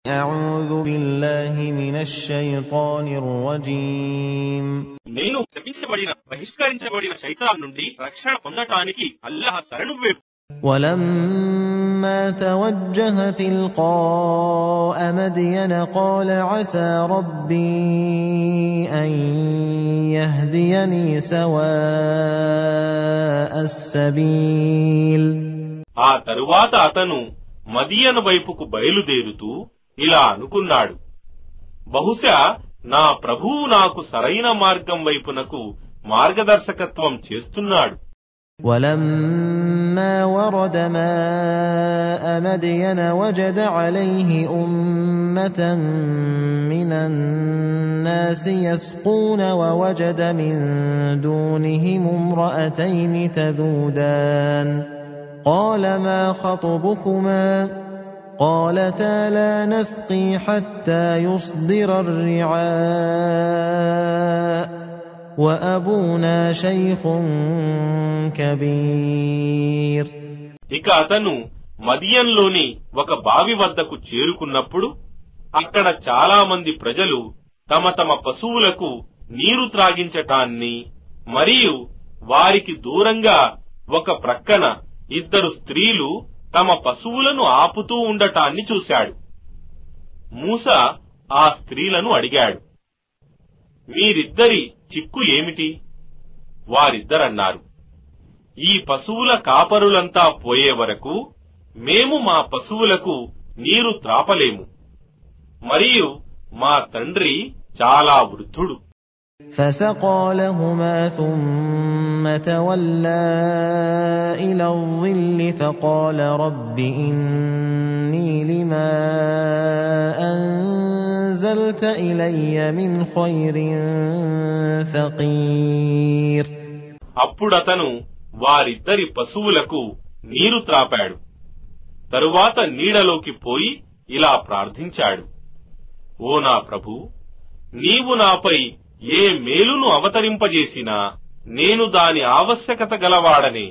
అఊజు బిల్లాహి మినష్ షైతానిర్ రజీమ్. నేను శపించబడిన బహిష్కరించబడిన శైతాన్ నుండి రక్షణ పొందటానికి అల్లాహ్ శరణు వేడు. ولما توجه تلقاء مدين قال عسى ربي أن يهديني سواء السبيل. ఆ తరువాత అతను మదియను వైపుకు బయలుదేరుతూ ఇలా అనుకున్నాడు, బహుశా నా ప్రభువు నాకు సరైన మార్గం వైపునకు మార్గదర్శకత్వం చేస్తున్నాడు. ولما ورد ماء مدين وجد عليه أمة من الناس يسقون ووجد من دونهم امرأتين تذودان قال ما خطبكما قالتا لا نسقي حتى يصدر الرعاء وأبونا شيخ كبير. ఇక అతను మదియన్లోని ఒక బావి వద్దకు చేరుకున్నప్పుడు అక్కడ చాలా మంది ప్రజలు తమ తమ పశువులకు నీరు త్రాగించటాన్ని మరియు వారికి దూరంగా ఒక ప్రక్కన ఇద్దరు స్త్రీలు తమ పశువులను ఆపుతూ ఉండటాన్ని చూశాడు. మూసా ఆ స్త్రీలను అడిగాడు, మీరిద్దరి చిక్కు ఏమిటి? వారిద్దరన్నారు, ఈ పశువుల కాపరులంతా పోయే వరకు మేము మా పశువులకు నీరు త్రాపలేము, మరియు మా తండ్రి చాలా వృద్ధుడు. فسقى لهما ثم تولى إلى الظل فقال رب إني لما أنزلت إلي من خير فقير. అప్పుడతను వారిద్దరి పశువులకు నీరు త్రాపాడు. తరువాత నీడలోకి పోయి ఇలా ప్రార్థించాడు, ఓ నా ప్రభూ, నీవు నాపై ఏ మేలును అవతరింపజేసినా నేను దాని ఆవశ్యకత గలవాడనే.